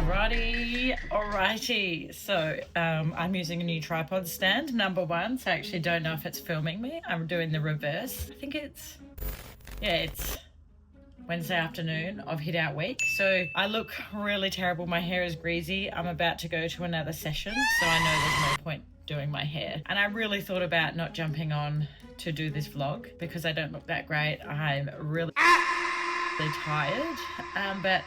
Alrighty. So I'm using a new tripod stand, number one. So I actually don't know if it's filming me. I'm doing the reverse. I think it's Wednesday afternoon of hit out week. So I look really terrible. My hair is greasy. I'm about to go to another session, so I know there's no point doing my hair. And I really thought about not jumping on to do this vlog because I don't look that great. I'm really tired, but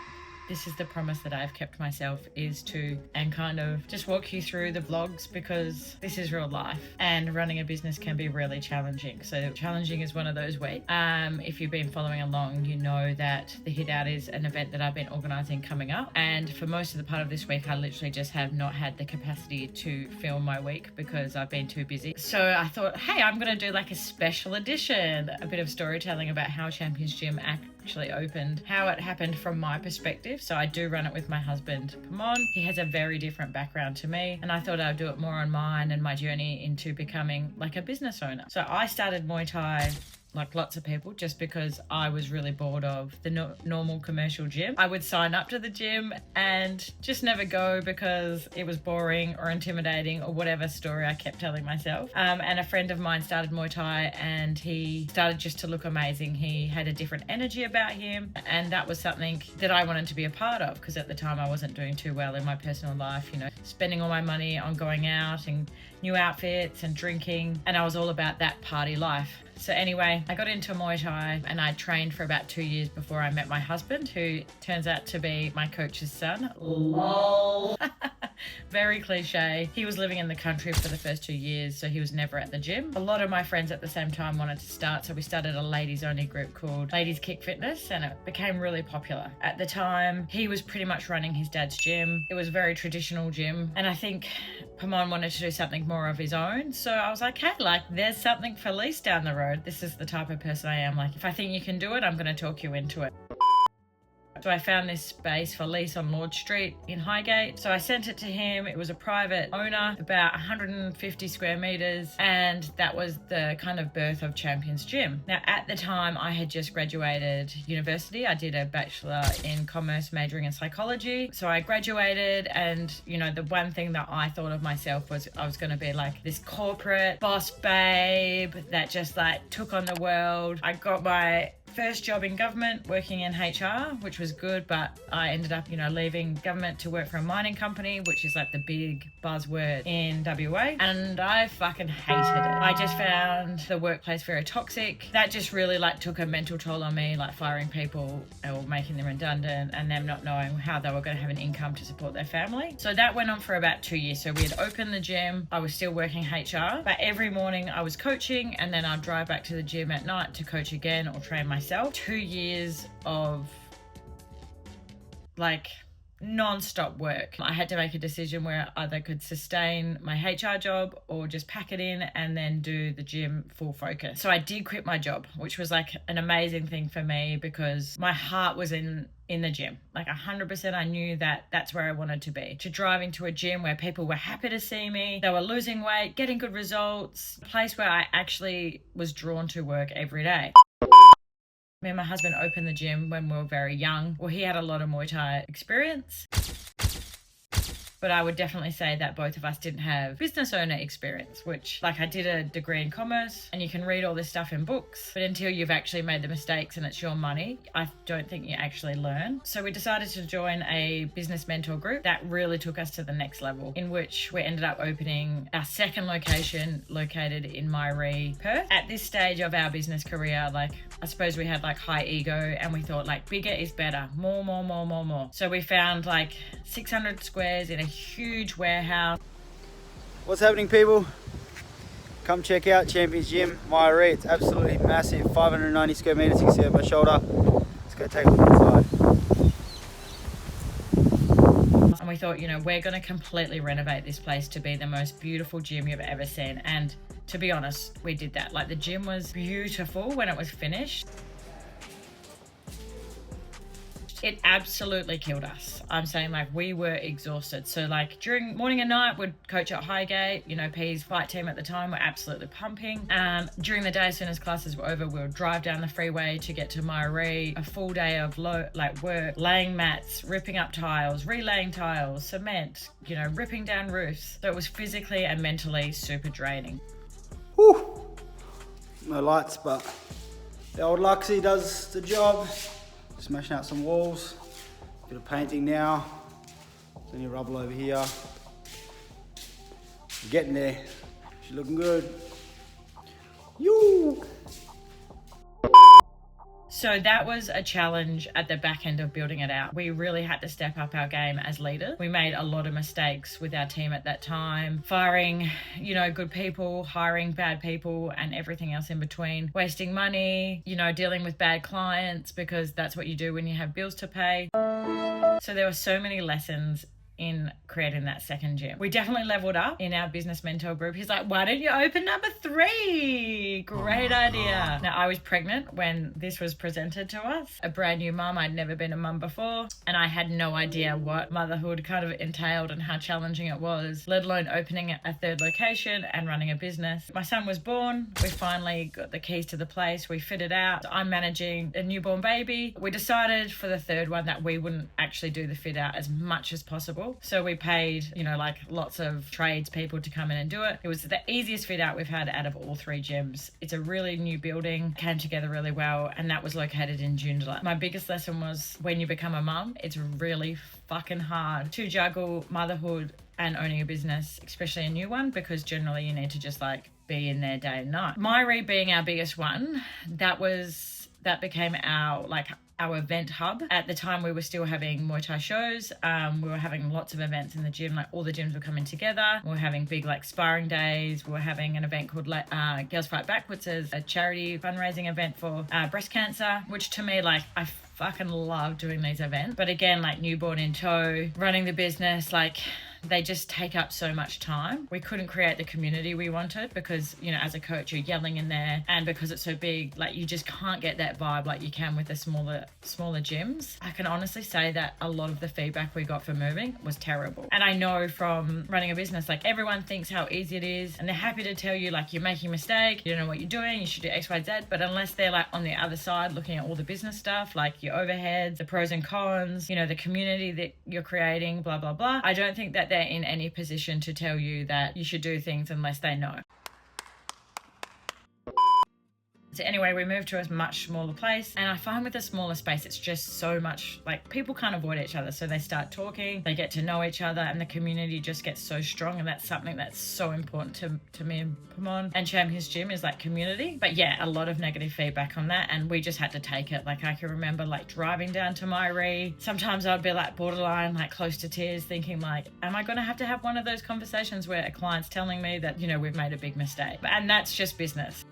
this is the promise that I've kept myself, is to and kind of just walk you through the vlogs, because this is real life and running a business can be really challenging. So challenging is one of those weeks. If you've been following along, you know that the hit out is an event that I've been organizing coming up, and for most of the part of this week I literally just have not had the capacity to film my week because I've been too busy. So I thought, hey, I'm gonna do like a special edition, a bit of storytelling about how Champions Gym actually opened, how it happened from my perspective. So I do run it with my husband, Pamon. He has a very different background to me, and I thought I'd do it more on mine and my journey into becoming like a business owner. So I started Muay Thai like lots of people, just because I was really bored of the normal commercial gym. I would sign up to the gym and just never go because it was boring or intimidating or whatever story I kept telling myself. And a friend of mine started Muay Thai and he started just to look amazing. He had a different energy about him, and that was something that I wanted to be a part of, because at the time I wasn't doing too well in my personal life, you know, spending all my money on going out and new outfits and drinking, and I was all about that party life. So anyway, I got into Muay Thai and I trained for about 2 years before I met my husband, who turns out to be my coach's son. Lol. Very cliche. He was living in the country for the first 2 years, so he was never at the gym. A lot of my friends at the same time wanted to start, so we started a ladies only group called Ladies Kick Fitness, and it became really popular. At the time, he was pretty much running his dad's gym. It was a very traditional gym, and I think Pamon wanted to do something more of his own. So I was like, hey, like, there's something for Lise down the road. This is the type of person I am. Like, if I think you can do it, I'm going to talk you into it. So I found this space for lease on Lord Street in Highgate. So I sent it to him. It was a private owner, about 150 square meters. And that was the kind of birth of Champions Gym. Now, at the time, I had just graduated university. I did a bachelor in commerce, majoring in psychology. So I graduated, and, you know, the one thing that I thought of myself was I was going to be like this corporate boss babe that just like took on the world. I got my first job in government working in HR, which was good, but I ended up, you know, leaving government to work for a mining company, which is like the big buzzword in WA, and I fucking hated it. I just found the workplace very toxic. That just really like took a mental toll on me, like firing people or making them redundant and them not knowing how they were going to have an income to support their family. So that went on for about 2 years. So we had opened the gym. I was still working HR, but every morning I was coaching, and then I'd drive back to the gym at night to coach again or train myself. 2 years of like non-stop work. I had to make a decision where I either could sustain my HR job or just pack it in and then do the gym full focus. So I did quit my job, which was like an amazing thing for me because my heart was in the gym. Like 100% I knew that that's where I wanted to be. To drive into a gym where people were happy to see me, they were losing weight, getting good results, a place where I actually was drawn to work every day. Me and my husband opened the gym when we were very young. Well, he had a lot of Muay Thai experience, but I would definitely say that both of us didn't have business owner experience, which, like, I did a degree in commerce and you can read all this stuff in books, but until you've actually made the mistakes and it's your money, I don't think you actually learn. So we decided to join a business mentor group that really took us to the next level, in which we ended up opening our second location located in Myaree, Perth. At this stage of our business career, like, I suppose we had like high ego and we thought like bigger is better, more. So we found like 600 squares in a huge warehouse. What's happening, people? Come check out Champions Gym, Myaree. It's absolutely massive, 590 square meters, you can see over my shoulder. Let's go take a look inside. And we thought, you know, we're going to completely renovate this place to be the most beautiful gym you've ever seen. And to be honest, we did that. Like, the gym was beautiful when it was finished. it absolutely killed us. I'm saying like we were exhausted. So like during morning and night we'd coach at Highgate, you know, P's fight team at the time were absolutely pumping. During the day, as soon as classes were over, we would drive down the freeway to get to Myaree, a full day of work, laying mats, ripping up tiles, relaying tiles, cement, you know, ripping down roofs. So it was physically and mentally super draining. Whew. No lights, but the old Luxie does the job. Smashing out some walls, bit of painting now. There's any rubble over here. Getting there. She's looking good. Yoo! So that was a challenge at the back end of building it out. We really had to step up our game as leaders. We made a lot of mistakes with our team at that time, firing, you know, good people, hiring bad people, and everything else in between, wasting money, you know, dealing with bad clients, because that's what you do when you have bills to pay. So there were so many lessons in creating that second gym. We definitely leveled up in our business mentor group. He's like, why don't you open number 3? Great idea. Now, I was pregnant when this was presented to us, a brand new mum. I'd never been a mum before, and I had no idea what motherhood kind of entailed and how challenging it was, let alone opening a third location and running a business. My son was born. We finally got the keys to the place. We fitted out. I'm managing a newborn baby. We decided for the third one that we wouldn't actually do the fit out as much as possible. So we paid, you know, like lots of trades people to come in and do it. It was the easiest fit out we've had out of all 3 gyms. It's a really new building, came together really well, and that was located in Joondalup. My biggest lesson was when you become a mum, it's really fucking hard to juggle motherhood and owning a business, especially a new one, because generally you need to just like be in there day and night. Myaree being our biggest one, that became our event hub. At the time, we were still having Muay Thai shows. We were having lots of events in the gym. Like all the gyms were coming together. We were having big like sparring days. We were having an event called Girls Fight Back, which is a charity fundraising event for breast cancer, which to me, like, I fucking love doing these events. But again, like newborn in tow, running the business, like they just take up so much time. We couldn't create the community we wanted because, you know, as a coach, you're yelling in there, and because it's so big, like you just can't get that vibe like you can with the smaller gyms. I can honestly say that a lot of the feedback we got for moving was terrible. And I know from running a business, like everyone thinks how easy it is, and they're happy to tell you like you're making a mistake, you don't know what you're doing, you should do X, Y, Z. But unless they're like on the other side looking at all the business stuff, like your overheads, the pros and cons, you know, the community that you're creating, blah, blah, blah, I don't think that they're in any position to tell you that you should do things unless they know. So anyway, we moved to a much smaller place, and I find with a smaller space, it's just so much, like people can't avoid each other. So they start talking, they get to know each other, and the community just gets so strong. And that's something that's so important to me and Pamon and Champions Gym is like community. But yeah, a lot of negative feedback on that, and we just had to take it. Like I can remember like driving down to Myaree. Sometimes I'd be like borderline, like close to tears, thinking like, am I going to have one of those conversations where a client's telling me that, you know, we've made a big mistake? And that's just business.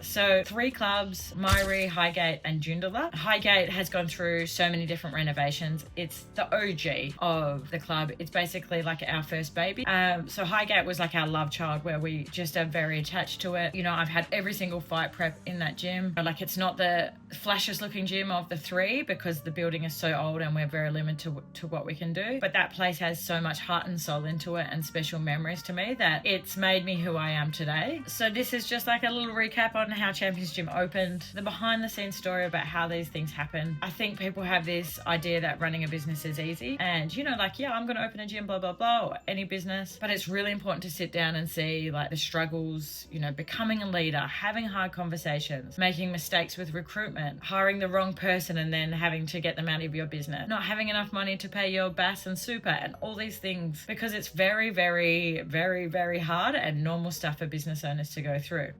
So 3 clubs, Myaree, Highgate and Joondalup. Highgate has gone through so many different renovations. It's the OG of the club. It's basically like our first baby. So Highgate was like our love child, where we just are very attached to it. You know, I've had every single fight prep in that gym. Like it's not the flashiest looking gym of the 3 because the building is so old and we're very limited to what we can do. But that place has so much heart and soul into it and special memories to me that it's made me who I am today. So this is just like a little recap on how Champions Gym opened, the behind the scenes story about how these things happen. I think people have this idea that running a business is easy and, you know, like, yeah, I'm going to open a gym, blah, blah, blah, or any business. But it's really important to sit down and see like the struggles, you know, becoming a leader, having hard conversations, making mistakes with recruitment, hiring the wrong person and then having to get them out of your business, not having enough money to pay your BAS and super and all these things, because it's very, very, very, very hard and normal stuff for business owners to go through.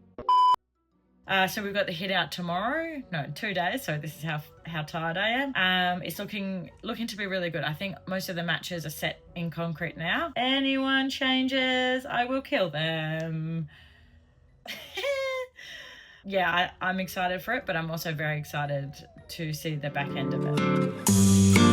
So we've got the hit out tomorrow, no, 2 days. So this is how tired I am. It's looking to be really good. I think most of the matches are set in concrete now. Anyone changes, I will kill them. Yeah, I'm excited for it, but I'm also very excited to see the back end of it.